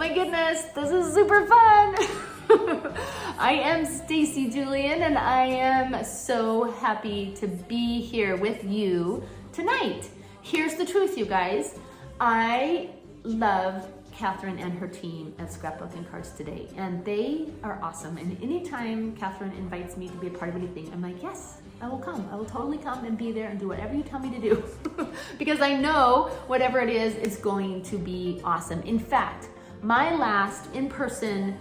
my goodness, this is super fun. I am Stacy Julian, and I am so happy to be here with you tonight. Here's the truth, you guys. I love Catherine and her team at Scrapbook and Cards Today, and they are awesome. And anytime Catherine invites me to be a part of anything, I'm like, yes, I will come. I will totally come and be there and do whatever you tell me to do. Because I know whatever it is, it's going to be awesome. In fact, my last in-person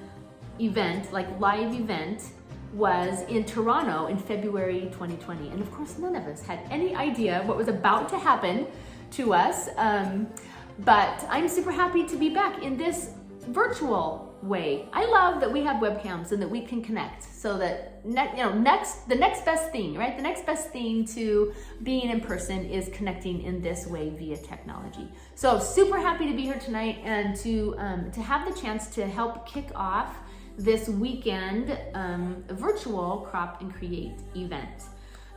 event, like live event, was in Toronto in February 2020. And of course, none of us had any idea what was about to happen to us. But I'm super happy to be back in this virtual way. I love that we have webcams and that we can connect, so that the next best thing, right? The next best thing to being in person is connecting in this way via technology. So super happy to be here tonight and to have the chance to help kick off this weekend virtual Crop and Create event.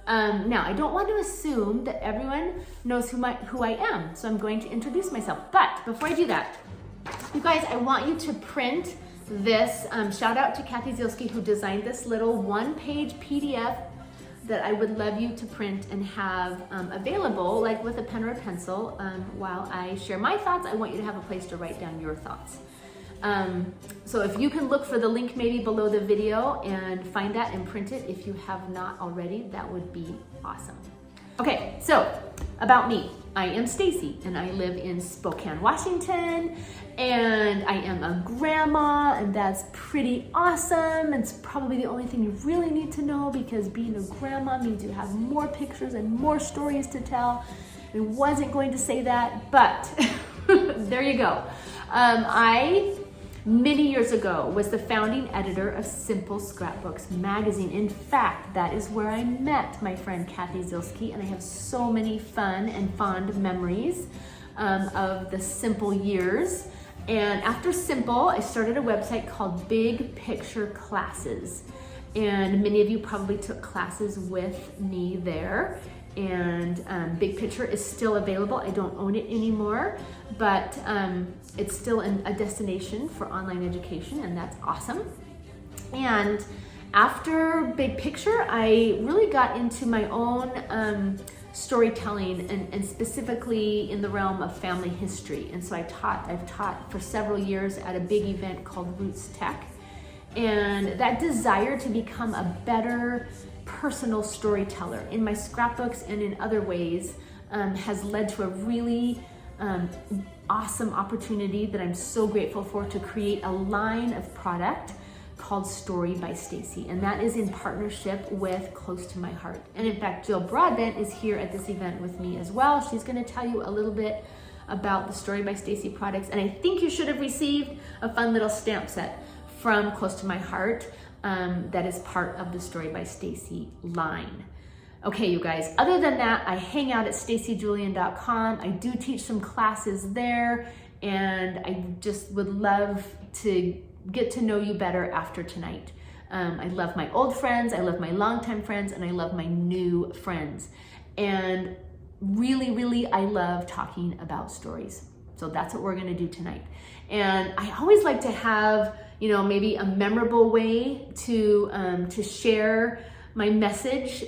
Now, I don't want to assume that everyone knows who I am, so I'm going to introduce myself. But before I do that, you guys, I want you to print this. Shout out to Kathy Zielski, who designed this little one-page PDF that I would love you to print and have available, like with a pen or a pencil. While I share my thoughts, I want you to have a place to write down your thoughts. So if you can look for the link maybe below the video and find that and print it if you have not already, that would be awesome. Okay, so about me. I am Stacy and I live in Spokane, Washington, and I am a grandma, and that's pretty awesome. It's probably the only thing you really need to know, because being a grandma means you have more pictures and more stories to tell. I wasn't going to say that, but there you go. I many years ago was the founding editor of Simple Scrapbooks magazine. In fact, that is where I met my friend Kathy Zielski, and I have so many fun and fond memories of the Simple years. And after Simple, I started a website called Big Picture Classes, and many of you probably took classes with me there. And Big Picture is still available. I don't own it anymore, but it's still a destination for online education, and that's awesome. And after Big Picture, I really got into my own storytelling, and specifically in the realm of family history. And so I've taught for several years at a big event called Roots Tech. And that desire to become a better personal storyteller in my scrapbooks and in other ways has led to a really awesome opportunity that I'm so grateful for, to create a line of product called Story by Stacy, and that is in partnership with Close to My Heart. And in fact, Jill Broadbent is here at this event with me as well. She's going to tell you a little bit about the Story by Stacy products, and I think you should have received a fun little stamp set from Close to My Heart that is part of the Story by Stacy line. Okay, you guys, other than that, I hang out at stacyjulian.com. I do teach some classes there, and I just would love to get to know you better after tonight. I love my old friends, I love my longtime friends, and I love my new friends. And really, really, I love talking about stories. So that's what we're gonna do tonight. And I always like to have, maybe a memorable way to share my message,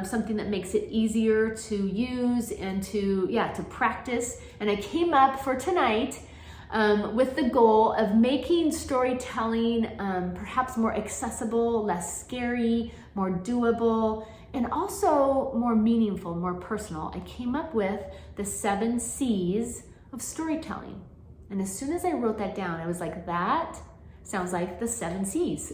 something that makes it easier to use and to practice. And I came up for tonight with the goal of making storytelling perhaps more accessible, less scary, more doable, and also more meaningful, more personal. I came up with the 7 C's of storytelling. And as soon as I wrote that down, I was like, that sounds like the 7 C's.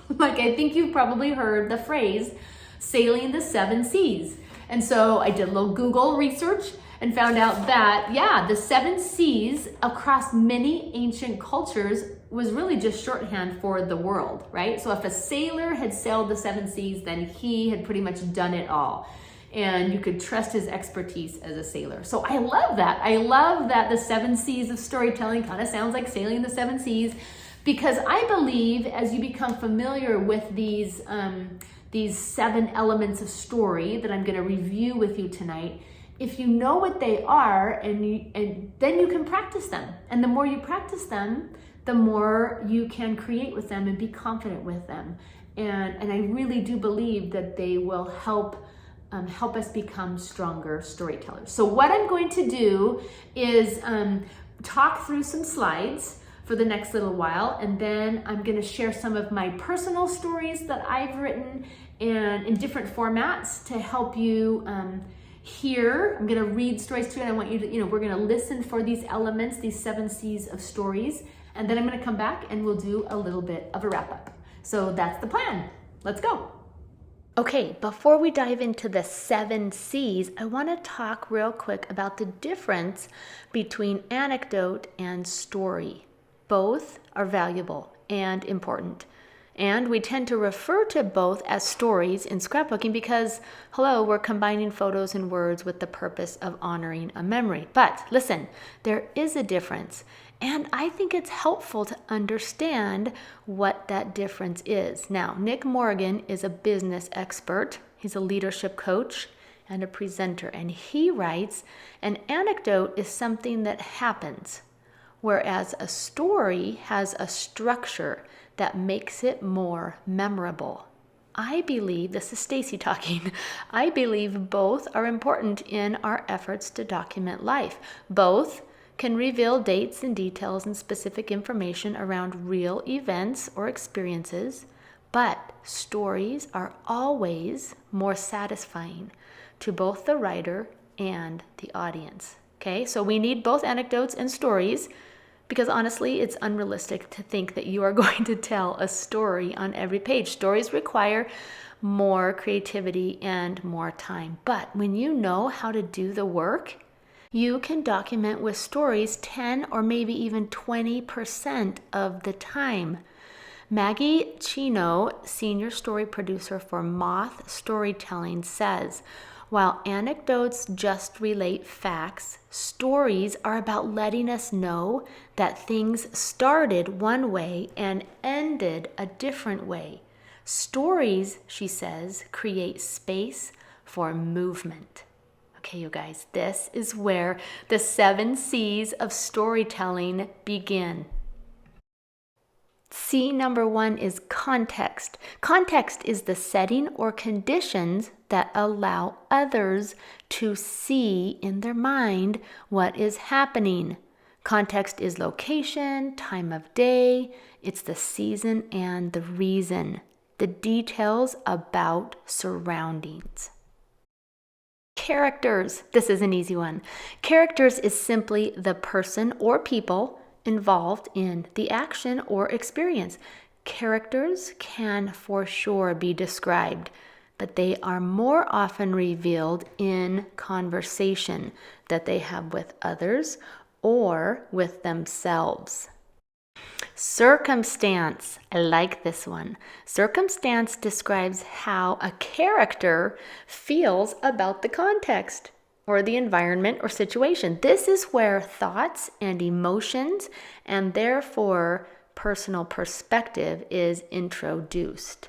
Like, I think you've probably heard the phrase, sailing the 7 C's. And so I did a little Google research and found out that, the 7 C's across many ancient cultures was really just shorthand for the world, right? So if a sailor had sailed the 7 C's, then he had pretty much done it all. And you could trust his expertise as a sailor. So I love that. I love that the 7 C's of storytelling kind of sounds like sailing the 7 C's, because I believe as you become familiar with these 7 elements of story that I'm going to review with you tonight, if you know what they are, and then you can practice them. And the more you practice them, the more you can create with them and be confident with them. And I really do believe that they will help us become stronger storytellers. So what I'm going to do is talk through some slides for the next little while, and then I'm going to share some of my personal stories that I've written and in different formats to help you hear. I'm going to read stories to you, and I want you to, we're going to listen for these elements, these 7 C's of stories, and then I'm going to come back and we'll do a little bit of a wrap up. So that's the plan. Let's go. Okay, before we dive into the 7 C's, I want to talk real quick about the difference between anecdote and story. Both are valuable and important. And we tend to refer to both as stories in scrapbooking because, hello, we're combining photos and words with the purpose of honoring a memory. But listen, there is a difference. And I think it's helpful to understand what that difference is. Now, Nick Morgan is a business expert. He's a leadership coach and a presenter. And he writes, an anecdote is something that happens, whereas a story has a structure that makes it more memorable. I believe, this is Stacy talking, I believe both are important in our efforts to document life. Both can reveal dates and details and specific information around real events or experiences, but stories are always more satisfying to both the writer and the audience. Okay, so we need both anecdotes and stories because honestly, it's unrealistic to think that you are going to tell a story on every page. Stories require more creativity and more time. But when you know how to do the work, you can document with stories 10 or maybe even 20% of the time. Maggie Chino, senior story producer for Moth Storytelling, says, while anecdotes just relate facts, stories are about letting us know that things started one way and ended a different way. Stories, she says, create space for movement. Okay, you guys, this is where the 7 C's of storytelling begin. C number 1 is context. Context is the setting or conditions that allow others to see in their mind what is happening. Context is location, time of day, it's the season and the reason, the details about surroundings. Characters. This is an easy one. Characters is simply the person or people involved in the action or experience. Characters can for sure be described, but they are more often revealed in conversation that they have with others or with themselves. Circumstance. I like this one. Circumstance describes how a character feels about the context or the environment or situation. This is where thoughts and emotions and therefore personal perspective is introduced.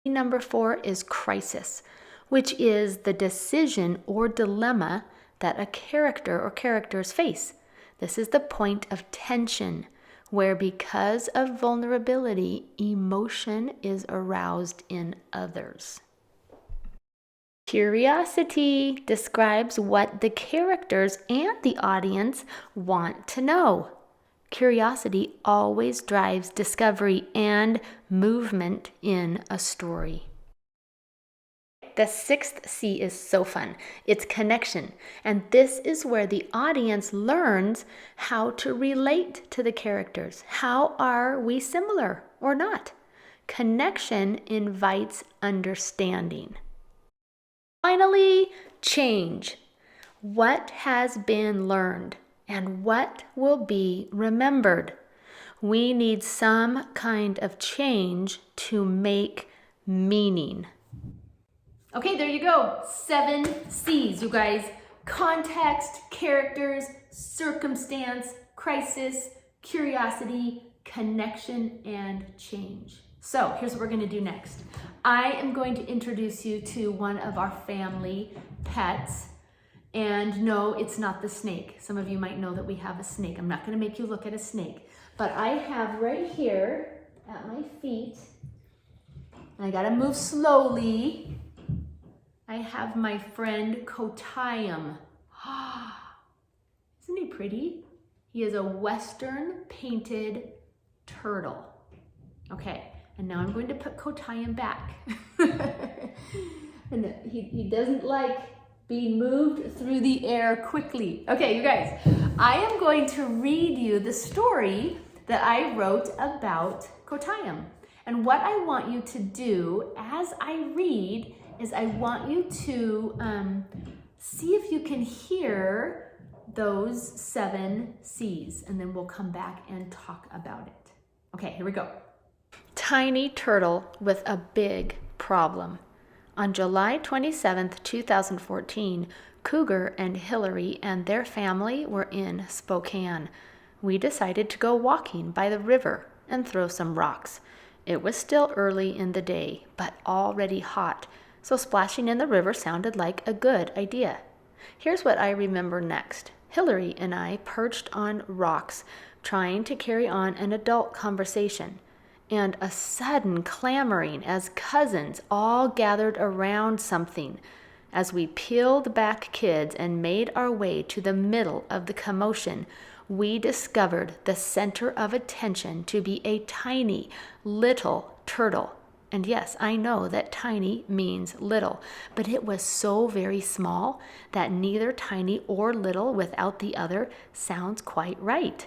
Number 4 is crisis, which is the decision or dilemma that a character or characters face. This is the point of tension, where because of vulnerability, emotion is aroused in others. Curiosity describes what the characters and the audience want to know. Curiosity always drives discovery and movement in a story. The 6th C is so fun. It's connection. And this is where the audience learns how to relate to the characters. How are we similar or not? Connection invites understanding. Finally, change. What has been learned and what will be remembered? We need some kind of change to make meaning. Okay, there you go. 7 C's, you guys. Context, characters, circumstance, crisis, curiosity, connection, and change. So here's what we're gonna do next. I am going to introduce you to one of our family pets, And no, it's not the snake. Some of you might know that we have a snake. I'm not going to make you look at a snake. But I have right here at my feet, and I got to move slowly, I have my friend Kottayam. Isn't he pretty? He is a Western painted turtle. Okay, and now I'm going to put Kottayam back. And he doesn't like being moved through the air quickly. Okay, you guys, I am going to read you the story that I wrote about Kottayam. And what I want you to do as I read is I want you to see if you can hear those 7 C's, and then we'll come back and talk about it. Okay, here we go. Tiny turtle with a big problem. On July 27th, 2014, Cougar and Hillary and their family were in Spokane. We decided to go walking by the river and throw some rocks. It was still early in the day, but already hot, so splashing in the river sounded like a good idea. Here's what I remember next. Hillary and I perched on rocks, trying to carry on an adult conversation, and a sudden clamoring as cousins all gathered around something. As we peeled back kids and made our way to the middle of the commotion, we discovered the center of attention to be a tiny, little turtle. And yes, I know that tiny means little, but it was so very small that neither tiny or little without the other sounds quite right.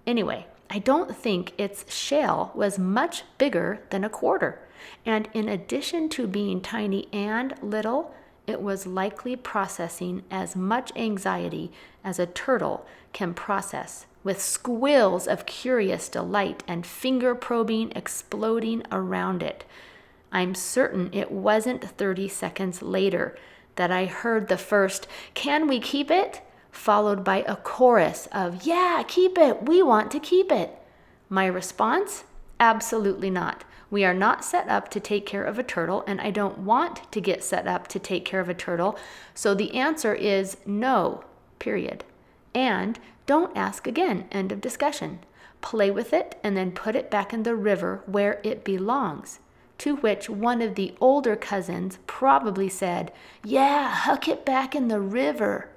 Anyway, I don't think its shell was much bigger than a quarter. And in addition to being tiny and little, it was likely processing as much anxiety as a turtle can process, with squeals of curious delight and finger-probing exploding around it. I'm certain it wasn't 30 seconds later that I heard the first, "Can we keep it?" followed by a chorus of, "Yeah, keep it, we want to keep it." My response? Absolutely not. We are not set up to take care of a turtle, and I don't want to get set up to take care of a turtle, so the answer is no, period. And don't ask again, end of discussion. Play with it and then put it back in the river where it belongs. To which one of the older cousins probably said, "Yeah, huck it back in the river."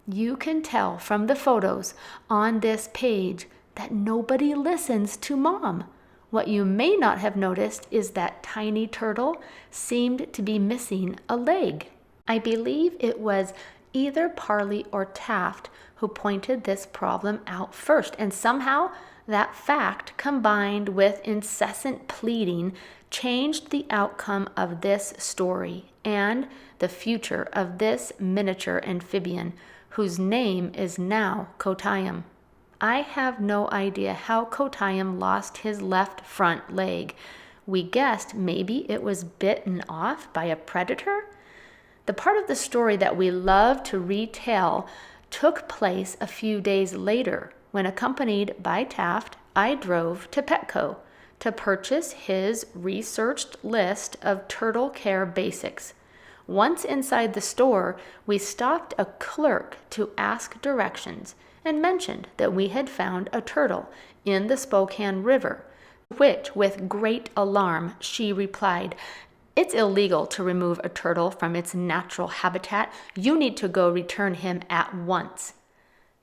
You can tell from the photos on this page that nobody listens to Mom. What you may not have noticed is that tiny turtle seemed to be missing a leg. I believe it was either Parley or Taft who pointed this problem out first, and somehow that fact, combined with incessant pleading, changed the outcome of this story and the future of this miniature amphibian, whose name is now Kottayam. I have no idea how Kottayam lost his left front leg. We guessed maybe it was bitten off by a predator. The part of the story that we love to retell took place a few days later when, accompanied by Taft, I drove to Petco to purchase his researched list of turtle care basics. Once inside the store, we stopped a clerk to ask directions and mentioned that we had found a turtle in the Spokane River, which, with great alarm, she replied, "It's illegal to remove a turtle from its natural habitat. You need to go return him at once."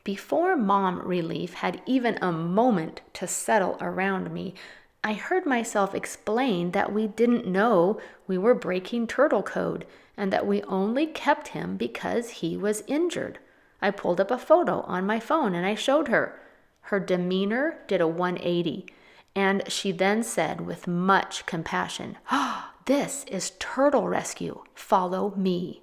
Before Mom Relief had even a moment to settle around me, I heard myself explain that we didn't know we were breaking turtle code and that we only kept him because he was injured. I pulled up a photo on my phone and I showed her. Her demeanor did a 180, and she then said with much compassion, "This is turtle rescue. Follow me."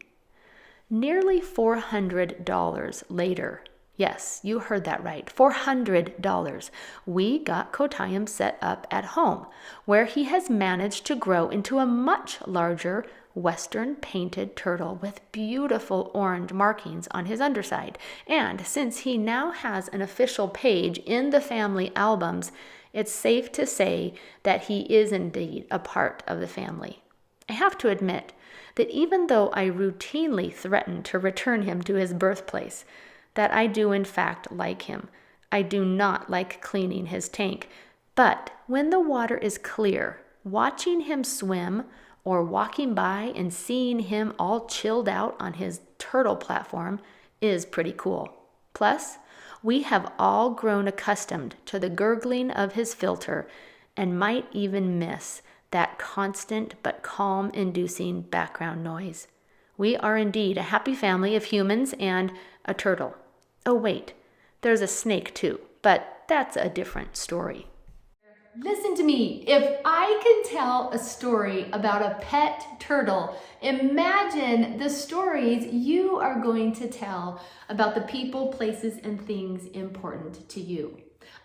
Nearly $400 later, yes, you heard that right, $400, we got Kottayam set up at home, where he has managed to grow into a much larger Western painted turtle with beautiful orange markings on his underside. And since he now has an official page in the family albums, it's safe to say that he is indeed a part of the family. I have to admit that even though I routinely threaten to return him to his birthplace, that I do in fact like him. I do not like cleaning his tank. But when the water is clear, watching him swim or walking by and seeing him all chilled out on his turtle platform is pretty cool. Plus, we have all grown accustomed to the gurgling of his filter and might even miss that constant but calm-inducing background noise. We are indeed a happy family of humans and a turtle. Oh wait, there's a snake too, but that's a different story. Listen to me. If I can tell a story about a pet turtle, imagine the stories you are going to tell about the people, places, and things important to you.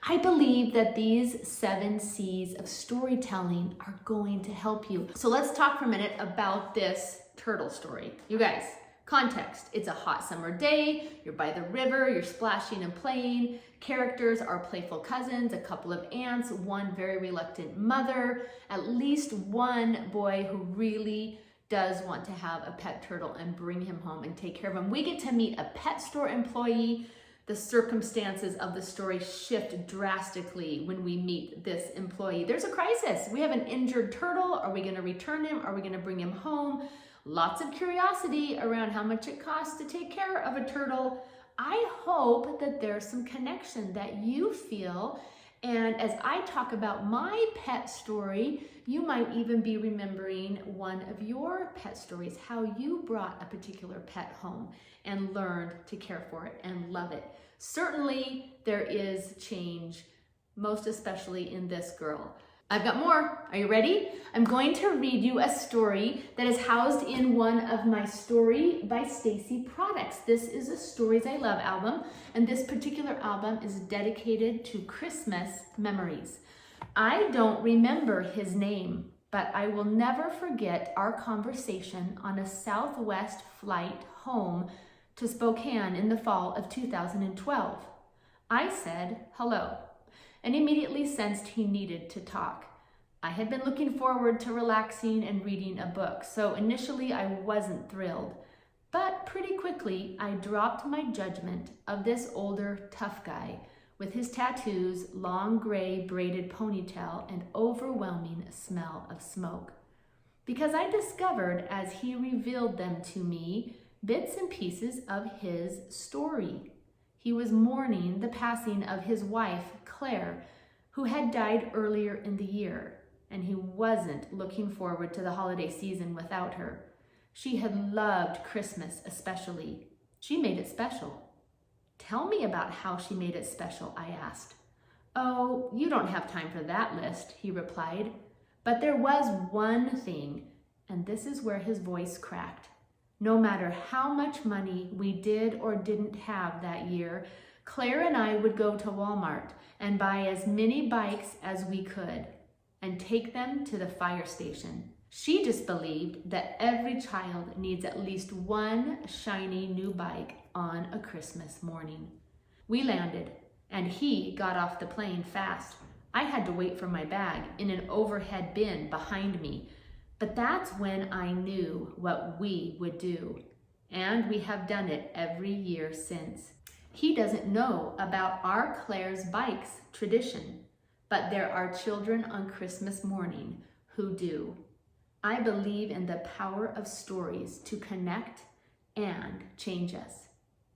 I believe that these 7 C's of storytelling are going to help you. So let's talk for a minute about this turtle story. You guys, context. It's a hot summer day. You're by the river. You're splashing and playing. Characters are playful cousins, a couple of aunts, one very reluctant mother, at least one boy who really does want to have a pet turtle and bring him home and take care of him. We get to meet a pet store employee. The circumstances of the story shift drastically when we meet this employee. There's a crisis. We have an injured turtle. Are we going to return him? Are we going to bring him home? Lots of curiosity around how much it costs to take care of a turtle. I hope that there's some connection that you feel. And as I talk about my pet story, you might even be remembering one of your pet stories, how you brought a particular pet home and learned to care for it and love it. Certainly there is change, most especially in this girl. I've got more. Are you ready? I'm going to read you a story that is housed in one of my Story by Stacy products. This is a Stories I Love album, and this particular album is dedicated to Christmas memories. I don't remember his name, but I will never forget our conversation on a Southwest flight home to Spokane in the fall of 2012. I said hello and immediately sensed he needed to talk. I had been looking forward to relaxing and reading a book, so initially I wasn't thrilled. But pretty quickly, I dropped my judgment of this older, tough guy with his tattoos, long gray braided ponytail, and overwhelming smell of smoke. Because I discovered as he revealed them to me, bits and pieces of his story. He was mourning the passing of his wife, Claire, who had died earlier in the year, and he wasn't looking forward to the holiday season without her. She had loved Christmas especially. She made it special. Tell me about how she made it special, I asked. Oh, you don't have time for that list, he replied. But there was one thing, and this is where his voice cracked. No matter how much money we did or didn't have that year, Claire and I would go to Walmart and buy as many bikes as we could and take them to the fire station. She just believed that every child needs at least one shiny new bike on a Christmas morning. We landed, and he got off the plane fast. I had to wait for my bag in an overhead bin behind me. But that's when I knew what we would do. And we have done it every year since. He doesn't know about our Claire's Bikes tradition, but there are children on Christmas morning who do. I believe in the power of stories to connect and change us.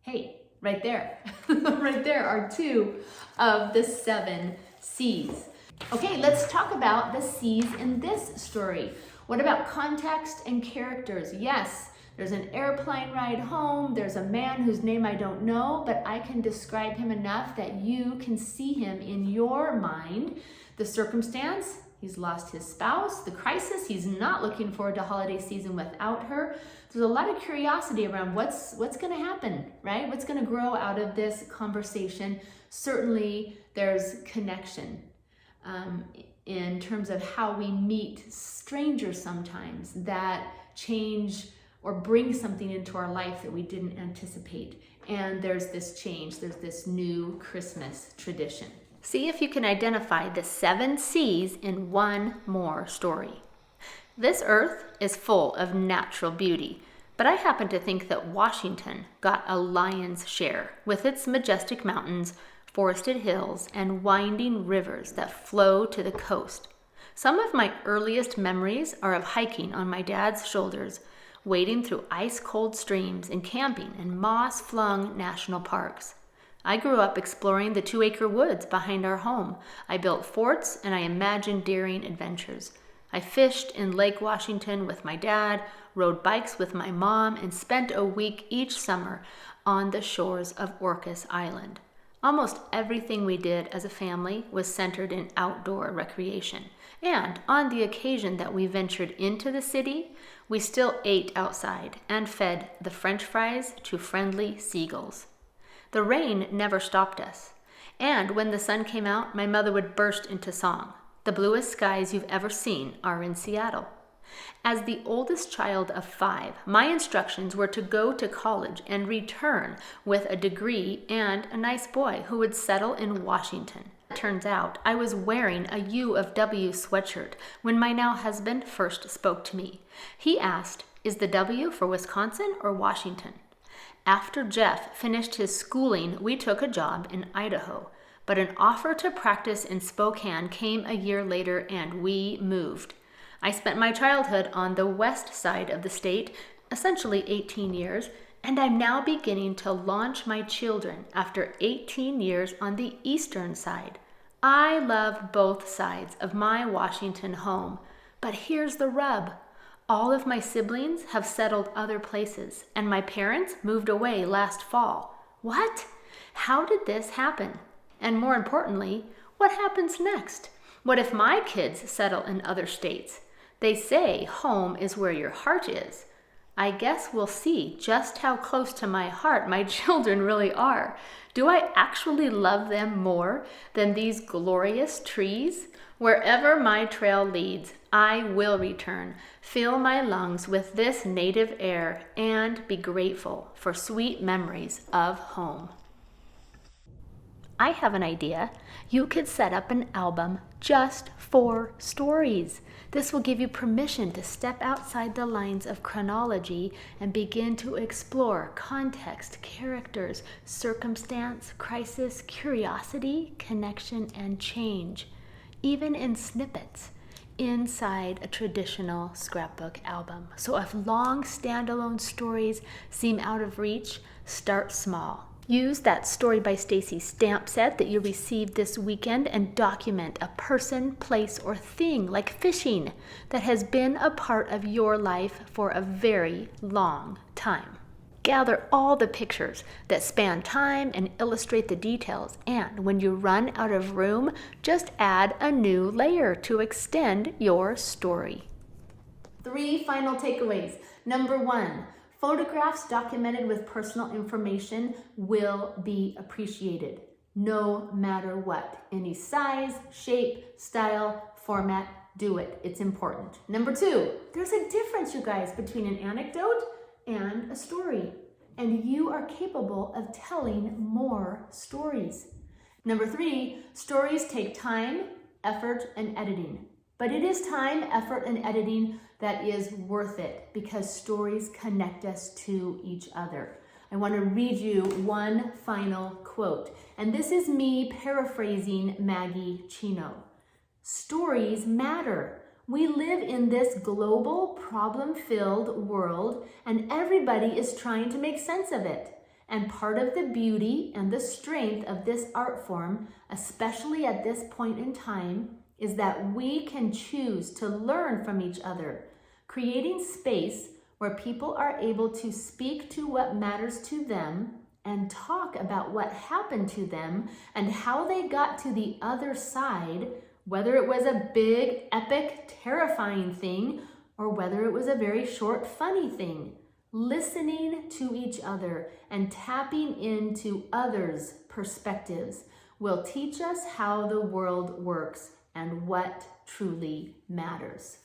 Hey, right there. Right there are 2 of the 7 C's. Okay, let's talk about the C's in this story. What about context and characters? Yes, there's an airplane ride home. There's a man whose name I don't know, but I can describe him enough that you can see him in your mind. The circumstance, he's lost his spouse. The crisis, he's not looking forward to holiday season without her. There's a lot of curiosity around what's going to happen, right? What's going to grow out of this conversation? Certainly, there's connection. In terms of how we meet strangers sometimes that change or bring something into our life that we didn't anticipate. And there's this change, there's this new Christmas tradition. See if you can identify the 7 C's in one more story. This earth is full of natural beauty, but I happen to think that Washington got a lion's share with its majestic mountains, forested hills, and winding rivers that flow to the coast. Some of my earliest memories are of hiking on my dad's shoulders, wading through ice-cold streams, and camping in moss-flung national parks. I grew up exploring the 2-acre woods behind our home. I built forts and I imagined daring adventures. I fished in Lake Washington with my dad, rode bikes with my mom, and spent a week each summer on the shores of Orcas Island. Almost everything we did as a family was centered in outdoor recreation. And on the occasion that we ventured into the city, we still ate outside and fed the French fries to friendly seagulls. The rain never stopped us. And when the sun came out, my mother would burst into song. The bluest skies you've ever seen are in Seattle. As the oldest child of 5, my instructions were to go to college and return with a degree and a nice boy who would settle in Washington. It turns out I was wearing a U of W sweatshirt when my now husband first spoke to me. He asked, "Is the W for Wisconsin or Washington?" After Jeff finished his schooling, we took a job in Idaho, but an offer to practice in Spokane came a year later and we moved. I spent my childhood on the west side of the state, essentially 18 years, and I'm now beginning to launch my children after 18 years on the eastern side. I love both sides of my Washington home, but here's the rub. All of my siblings have settled other places, and my parents moved away last fall. What? How did this happen? And more importantly, what happens next? What if my kids settle in other states? They say home is where your heart is. I guess we'll see just how close to my heart my children really are. Do I actually love them more than these glorious trees? Wherever my trail leads, I will return, fill my lungs with this native air, and be grateful for sweet memories of home. I have an idea. You could set up an album just for stories. This will give you permission to step outside the lines of chronology and begin to explore context, characters, circumstance, crisis, curiosity, connection, and change, even in snippets, inside a traditional scrapbook album. So if long standalone stories seem out of reach, start small. Use that Story by Stacy stamp set that you received this weekend and document a person, place, or thing like fishing that has been a part of your life for a very long time. Gather all the pictures that span time and illustrate the details, and when you run out of room, just add a new layer to extend your story. 3 final takeaways. Number 1, photographs documented with personal information will be appreciated, no matter what. Any size, shape, style, format, do it. It's important. Number 2, there's a difference, you guys, between an anecdote and a story, and you are capable of telling more stories. Number 3, stories take time, effort, and editing. But it is time, effort, and editing that is worth it because stories connect us to each other. I want to read you one final quote, and this is me paraphrasing Maggie Chino. Stories matter. We live in this global, problem-filled world, and everybody is trying to make sense of it. And part of the beauty and the strength of this art form, especially at this point in time, is that we can choose to learn from each other, creating space where people are able to speak to what matters to them and talk about what happened to them and how they got to the other side, whether it was a big, epic, terrifying thing or whether it was a very short, funny thing. Listening to each other and tapping into others' perspectives will teach us how the world works and what truly matters.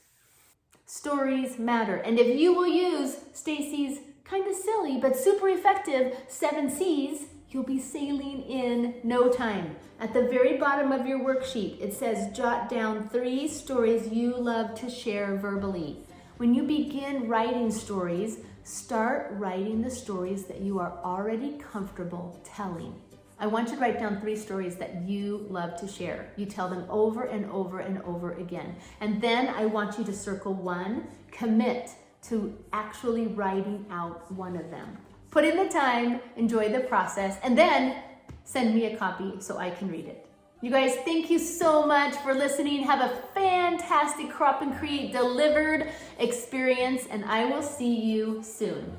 Stories matter. And if you will use Stacy's kind of silly but super effective 7 C's, you'll be sailing in no time. At the very bottom of your worksheet, it says jot down 3 stories you love to share verbally. When you begin writing stories, start writing the stories that you are already comfortable telling. I want you to write down 3 stories that you love to share. You tell them over and over and over again. And then I want you to circle 1, commit to actually writing out one of them. Put in the time, enjoy the process, and then send me a copy so I can read it. You guys, thank you so much for listening. Have a fantastic Crop and Create Delivered experience, and I will see you soon.